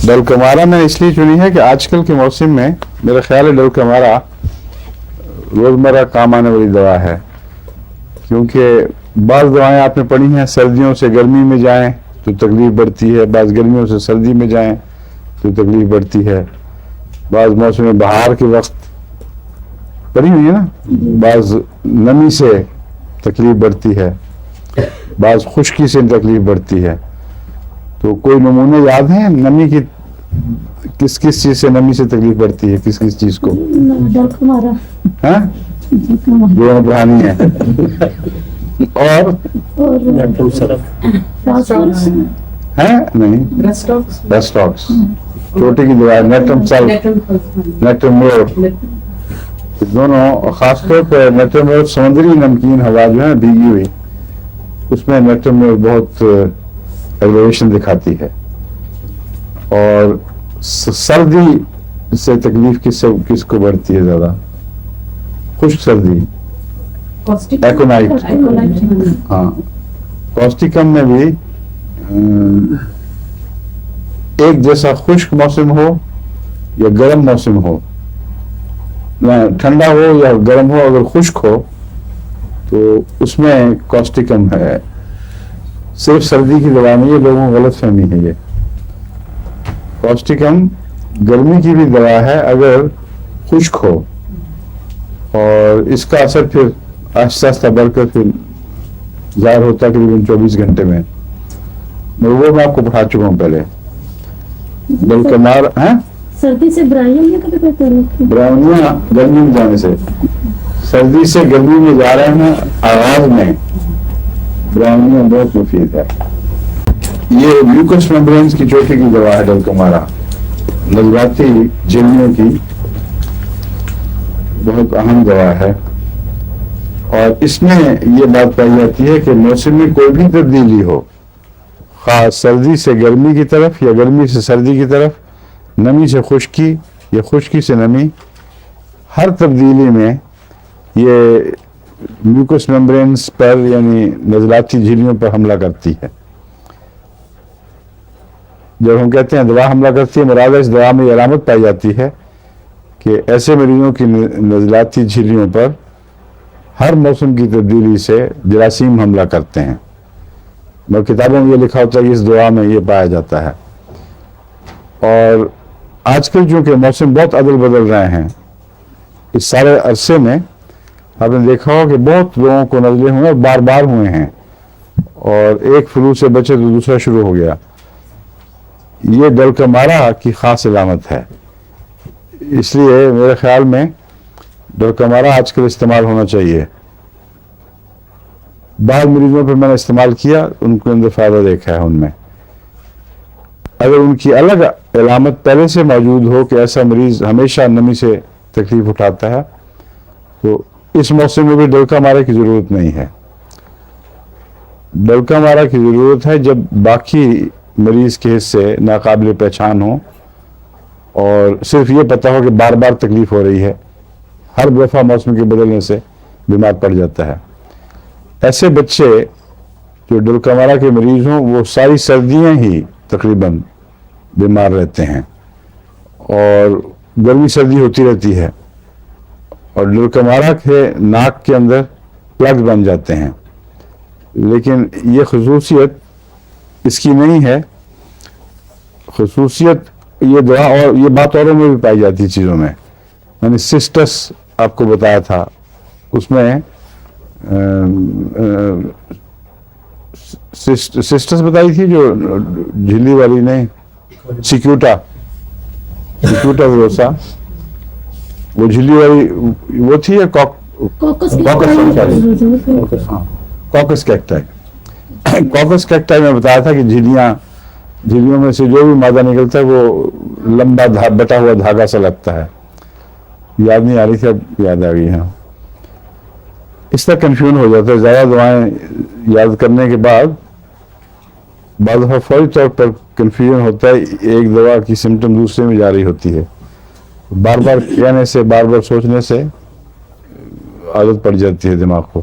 ڈل کمارا میں اس لیے چنی ہے کہ آج کل کے موسم میں میرا خیال ہے ڈل کمارا روزمرہ کام آنے والی دوا ہے، کیونکہ بعض دوائیں آپ نے پڑھی ہیں سردیوں سے گرمی میں جائیں تو تکلیف بڑھتی ہے، بعض گرمیوں سے سردی میں جائیں تو تکلیف بڑھتی ہے، بعض موسم بہار کے وقت پڑھی ہوئی ہے نا، بعض نمی سے تکلیف بڑھتی ہے، بعض خشکی سے تکلیف بڑھتی ہے۔ تو کوئی نمونے یاد ہیں نمی کی کس کس چیز سے نمی سے تکلیف بڑھتی ہے، کس کس چیز کو؟ ہاں دونوں پرانی ہیں۔ اور ہیں نہیں ریسٹاکس چوٹی کی دوا، نیٹرم سلف، نیٹرم مور، دونوں خاص طور پہ نیٹرم مور سمندری نمکین ہوا جو ہے بھیگی ہوئی، اس میں نیٹرم مور بہت ایگریویشن دکھاتی ہے۔ اور سردی سے تکلیف کس کو بڑھتی ہے زیادہ؟ خشک سردی، ایکونائٹ، ہاں کوسٹیکم میں بھی ایک جیسا خشک موسم ہو یا گرم موسم ہو، ٹھنڈا ہو یا گرم ہو، اگر خشک ہو تو اس میں کوسٹیکم ہے۔ صرف سردی کی دوا نہیں، یہ لوگوں کو غلط فہمی ہے۔ یہ کوسٹیکم گرمی کی بھی دوا ہے اگر خشک ہو، اور اس کا اثر پھر آہستہ آہستہ بڑھ کر پھر ظاہر ہوتا ہے تقریباً 24 گھنٹے میں۔ وہ میں آپ کو پڑھا چکا ہوں پہلے۔ بلکہ سردی سے برائیاں گرمی میں جانے سے، سردی سے گرمی میں جا رہے ہیں آغاز میں برائیاں بہت مفید ہے۔ یہ میوکس میمبرینز کی چوٹی کی دوا ہے ڈل کمارا، نظراتی جھلیوں کی بہت اہم دوا ہے، اور اس میں یہ بات پائی جاتی ہے کہ موسم میں کوئی بھی تبدیلی ہو، خاص سردی سے گرمی کی طرف یا گرمی سے سردی کی طرف، نمی سے خشکی یا خشکی سے نمی، ہر تبدیلی میں یہ میوکس میمبرینز پر یعنی نزلاتی جھلیوں پر حملہ کرتی ہے۔ جب ہم کہتے ہیں دوا حملہ کرتی ہے، مراد اس دوا میں یہ علامت پائی جاتی ہے کہ ایسے مریضوں کی نزلاتی جھلیوں پر ہر موسم کی تبدیلی سے جراثیم حملہ کرتے ہیں۔ اور کتابوں میں یہ لکھا ہوتا ہے کہ اس دعا میں یہ پایا جاتا ہے۔ اور آج کل چونکہ موسم بہت عدل بدل رہے ہیں، اس سارے عرصے میں آپ نے دیکھا ہو کہ بہت لوگوں کو نزلے ہوئے اور بار بار ہوئے ہیں، اور ایک فلو سے بچے تو دوسرا شروع ہو گیا۔ یہ ڈل کمارا کی خاص علامت ہے، اس لیے میرے خیال میں ڈل کمارا آج کل استعمال ہونا چاہیے۔ بعض مریضوں پر میں نے استعمال کیا، ان کے اندر فائدہ دیکھا ہے ان میں۔ اگر ان کی الگ علامت پہلے سے موجود ہو کہ ایسا مریض ہمیشہ نمی سے تکلیف اٹھاتا ہے، تو اس موسم میں بھی ڈلکا مارا کی ضرورت نہیں ہے۔ ڈلکا مارا کی ضرورت ہے جب باقی مریض کے حصے ناقابل پہچان ہوں اور صرف یہ پتا ہو کہ بار بار تکلیف ہو رہی ہے، ہر دفعہ موسم کے بدلنے سے بیمار پڑ جاتا ہے۔ ایسے بچے جو ڈلکا مارا کے مریض ہوں وہ ساری سردیاں ہی تقریباً بیمار رہتے ہیں، اور گرمی سردی ہوتی رہتی ہے، اور ڈلکا مارا کے ناک کے اندر پلگ بن جاتے ہیں۔ لیکن یہ خصوصیت اس کی نہیں ہے، خصوصیت یہ دوا، اور یہ بات اوروں میں بھی پائی جاتی چیزوں میں۔ میں نے سسٹس آپ کو بتایا تھا، اس میں سسٹس بتائی تھی جو جھلی والی نہیں، سیکیوٹا ویروسا، وہ جھلی والی وہ تھی، یا کوکس کیکٹائی میں بتایا تھا کہ جھلیوں میں سے جو بھی مادہ نکلتا ہے وہ لمبا بٹا ہوا دھاگا سا لگتا ہے۔ یاد نہیں آ رہی تھی، اب یاد آ گئی ہے۔ اس طرح کنفیوژن ہو جاتا ہے، زیادہ دوائیں یاد کرنے کے بعد بعض دفعہ فوری طور پر کنفیوژن ہوتا ہے، ایک دوا کی سمٹم دوسرے میں جا رہی ہوتی ہے۔ بار بار کہنے سے، بار بار سوچنے سے عادت پڑ جاتی ہے دماغ کو۔